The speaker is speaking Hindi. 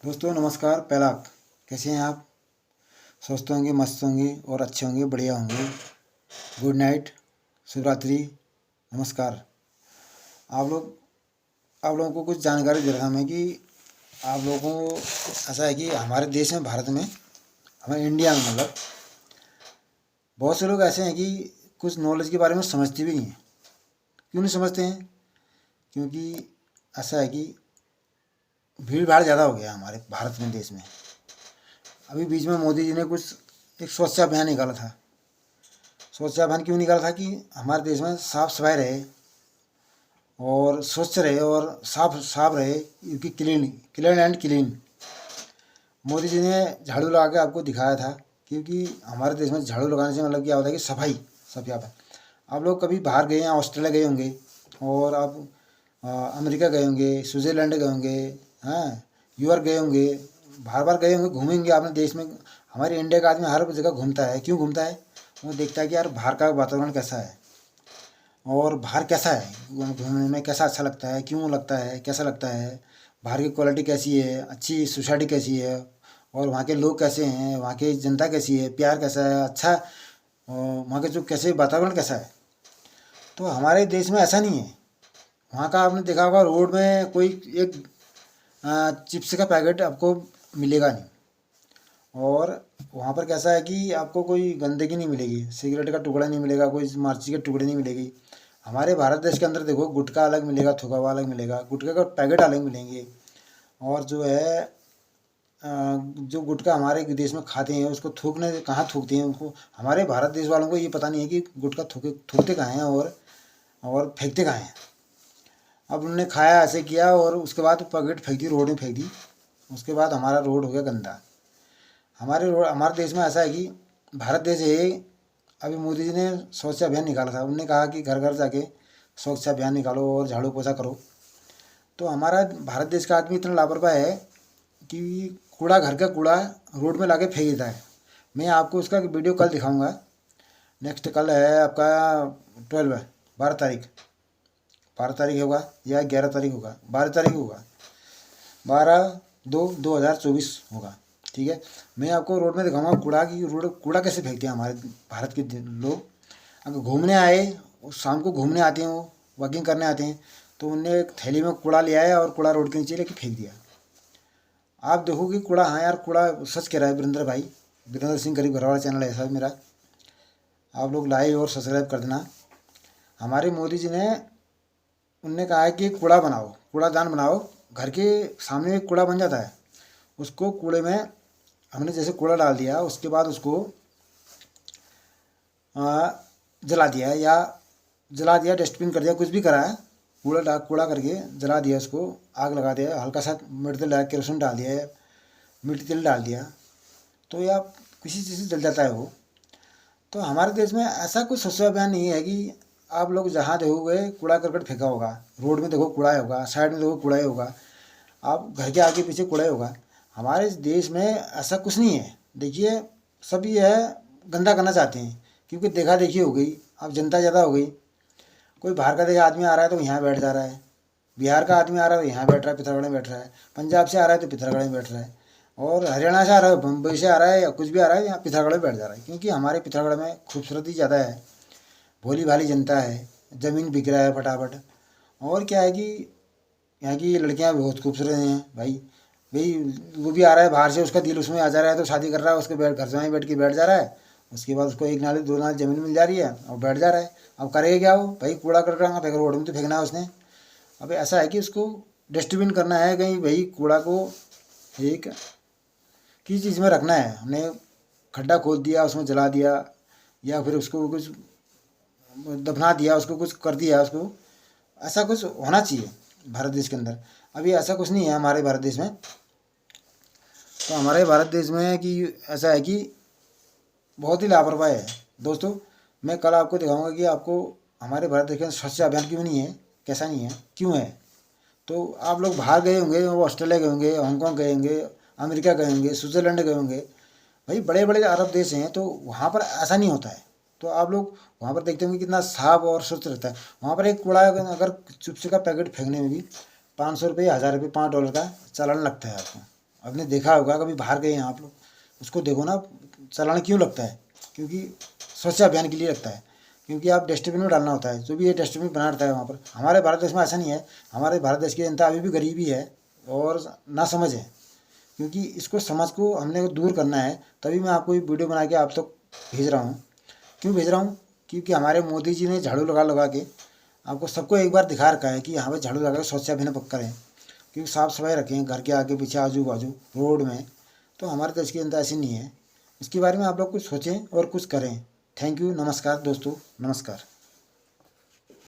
दोस्तों नमस्कार। पहला कैसे हैं आप? स्वस्थ होंगे, मस्त होंगे और अच्छे होंगे, बढ़िया होंगे। गुड नाइट, शुभ रात्रि, नमस्कार। आप लोगों को कुछ जानकारी दे रहा था मैं कि आप लोगों को ऐसा है कि हमारे देश में, भारत में, हमारे इंडिया में मतलब बहुत से लोग ऐसे हैं कि कुछ नॉलेज के बारे में समझते भी नहीं हैं। क्यों नहीं समझते हैं? क्योंकि ऐसा है कि भीड़ भाड़ ज़्यादा हो गया है हमारे भारत में, देश में। अभी बीच में मोदी जी ने कुछ एक स्वच्छ अभियान निकाला था। स्वच्छ अभियान क्यों निकाला था? कि हमारे देश में साफ सफाई रहे और स्वच्छ रहे और साफ साफ रहे, क्योंकि clean clean and clean. Modi ji ने झाड़ू लगा के आपको दिखाया था, क्योंकि हमारे देश में झाड़ू लगाने से मतलब क्या होता है कि सफाई सफाई। आप लोग कभी बाहर गए हैं, ऑस्ट्रेलिया गए होंगे और आप अमेरिका गए होंगे, स्विट्ज़रलैंड गए होंगे, हैं, यूरोप गए होंगे, बार बार गए होंगे, घूमेंगे आपने देश में। हमारे इंडिया का आदमी हर जगह घूमता है। क्यों घूमता है? वो देखता है कि यार बाहर का वातावरण कैसा है और बाहर कैसा है, घूमने में कैसा अच्छा लगता है, क्यों लगता है, कैसा लगता है, बाहर की क्वालिटी कैसी है, अच्छी सोसाइटी कैसी है, और वहाँ के लोग कैसे हैं, वहाँ की जनता कैसी है, प्यार कैसा है, अच्छा, और वहाँ के जो कैसे वातावरण कैसा है। तो हमारे देश में ऐसा नहीं है। वहाँ का आपने देखा होगा, रोड में कोई एक चिप्स का पैकेट आपको मिलेगा नहीं। और वहाँ पर कैसा है कि आपको कोई गंदगी नहीं मिलेगी, सिगरेट का टुकड़ा नहीं मिलेगा, कोई मार्ची के टुकड़े नहीं मिलेगी। हमारे भारत देश के अंदर देखो, गुटखा अलग मिलेगा, थूका हुआ अलग मिलेगा, गुटखे का पैकेट अलग मिलेंगे। और जो है जो गुटखा हमारे देश में खाते हैं, उसको थूकने कहाँ थूकते हैं उनको, हमारे भारत देश वालों को ये पता नहीं है कि गुटखा थूकते कहाँ हैं और फेंकते कहाँ हैं। अब उन्होंने खाया, ऐसे किया और उसके बाद पैकेट फेंक दी, रोड में फेंक दी। उसके बाद हमारा रोड हो गया गंदा। हमारे देश में ऐसा है कि भारत देश है। अभी मोदी जी ने स्वच्छ अभियान निकाला था। उन्होंने कहा कि घर घर जाके स्वच्छ अभियान निकालो और झाड़ू पोछा करो। तो हमारा भारत देश का आदमी इतना लापरवाह है कि कूड़ा, घर का कूड़ा रोड में लाके फेंक देता है। मैं आपको उसका वीडियो कल दिखाऊंगा। नेक्स्ट कल है आपका 12 तारीख। 12 तारीख होगा या 11 तारीख होगा, 12 तारीख होगा, 12/2/2024 होगा। ठीक है, मैं आपको रोड में दिखाऊंगा कूड़ा की कूड़ा कैसे फेंकते हैं हमारे भारत के लोग। अगर घूमने आए, शाम को घूमने आते हैं, वो वॉकिंग करने आते हैं, तो उनने एक थैली में कूड़ा ले आया और कूड़ा रोड के नीचे लेके फेंक दिया। आप देखोगे कूड़ा, हाँ यार कूड़ा सच कह रहा है वीरेंद्र सिंह गरीब घर वाला चैनल है ऐसा मेरा। आप लोग लाइक और सब्सक्राइब कर देना। हमारे मोदी जी ने उनने कहा है कि कूड़ा बनाओ, कूड़ादान बनाओ। घर के सामने एक कूड़ा बन जाता है, उसको कूड़े में हमने जैसे कूड़ा डाल दिया, उसके बाद उसको जला दिया, डस्टबिन कर दिया, कुछ भी करा है, कूड़ा करके जला दिया, उसको आग लगा दिया, हल्का सा मिर्च तेल केरोसिन डाल दिया, मिट्टी तेल डाल दिया, तो या किसी चीज़ से जल जाता है वो। तो हमारे देश में ऐसा कुछ स्वच्छ अभियान नहीं है कि आप लोग जहाँ देखोगे कूड़ा करकट फेंका होगा, रोड में देखो कूड़ा होगा, साइड में देखो कूड़ा होगा, आप घर के आगे पीछे कूड़ा होगा। हमारे देश में ऐसा कुछ नहीं है। देखिए, सब ये है, गंदा करना चाहते हैं, क्योंकि देखा देखी हो गई, अब जनता ज़्यादा हो गई। कोई बाहर का देखा आदमी आ रहा है तो यहाँ बैठ जा रहा है, बिहार का आदमी आ रहा है तो यहाँ बैठ रहा है, पिथौरागढ़ में बैठ रहा है, पंजाब से आ रहा है तो पिथौरागढ़ में बैठ रहा है, और हरियाणा से आ रहा है, बम्बई से आ रहा है, या कुछ भी आ रहा है, यहाँ पिथौरागढ़ में बैठ जा रहा है। क्योंकि हमारे पिथौरागढ़ में खूबसूरती ज़्यादा है, भोली भाली जनता है, ज़मीन बिक रहा है फटाफट। और क्या है कि यहाँ की लड़कियाँ बहुत खूबसूरत हैं भाई। भाई वो भी आ रहा है बाहर से, उसका दिल उसमें आ जा रहा है तो शादी कर रहा है, उसके घर से वहीं बैठ के बैठ जा रहा है। उसके बाद उसको 1 नाली 2 नाली ज़मीन मिल जा रही है और बैठ जा रहा है। अब करेगा क्या वो? भाई कूड़ा कर रहा है, फेंक रोड में तो फेंकना है उसने। अब ऐसा है कि उसको डस्टबिन करना है कहीं, भाई कूड़ा को एक किस चीज़ में रखना है। हमने खड्डा खोद दिया, उसमें जला दिया, या फिर उसको कुछ दफना दिया, उसको कुछ कर दिया उसको। ऐसा कुछ होना चाहिए भारत देश के अंदर। अभी ऐसा कुछ नहीं है हमारे भारत देश में। तो हमारे भारत देश में है कि ऐसा है कि बहुत ही लापरवाही है। दोस्तों, मैं कल आपको दिखाऊंगा कि आपको हमारे भारत देश के अंदर स्वच्छ अभियान क्यों नहीं है, कैसा नहीं है, क्यों है। तो आप लोग बाहर गए होंगे, वो ऑस्ट्रेलिया गए होंगे, हांगकॉन्ग गए होंगे, अमेरिका गए होंगे, स्विट्ज़रलैंड गए होंगे, भाई बड़े बड़े अरब देश हैं, तो वहाँ पर ऐसा नहीं होता है। तो आप लोग वहाँ पर देखते होंगे कितना साफ और स्वच्छ रहता है। वहाँ पर एक कूड़ा अगर चुपसे का पैकेट फेंकने में भी 500 रुपये, 1000 रुपये, $5 का चालान लगता है आपको। आपने देखा होगा, कभी बाहर गए हैं आप लोग, उसको देखो ना चालान क्यों लगता है, क्योंकि स्वच्छ अभियान के लिए लगता है, क्योंकि आप डस्टबिन में डालना होता है। जो भी ये डस्टबिन बना रहता है वहाँ पर। हमारे भारत देश में ऐसा नहीं है। हमारे भारत देश की जनता अभी भी गरीबी है और ना समझ है, क्योंकि इसको समझ को हमने दूर करना है। तभी मैं आपको ये वीडियो बना के आप तक भेज रहा हूँ। क्यों भेज रहा हूँ? क्योंकि हमारे मोदी जी ने झाड़ू लगा लगा के आपको सबको एक बार दिखा रखा है कि यहाँ पर झाड़ू लगा के स्वच्छ अभियान करें, क्योंकि साफ़ सफाई रखें घर के आगे पीछे आजू बाजू रोड में। तो हमारे देश की जनता ऐसी नहीं है। इसके बारे में आप लोग कुछ सोचें और कुछ करें। Thank you. नमस्कार दोस्तों, नमस्कार।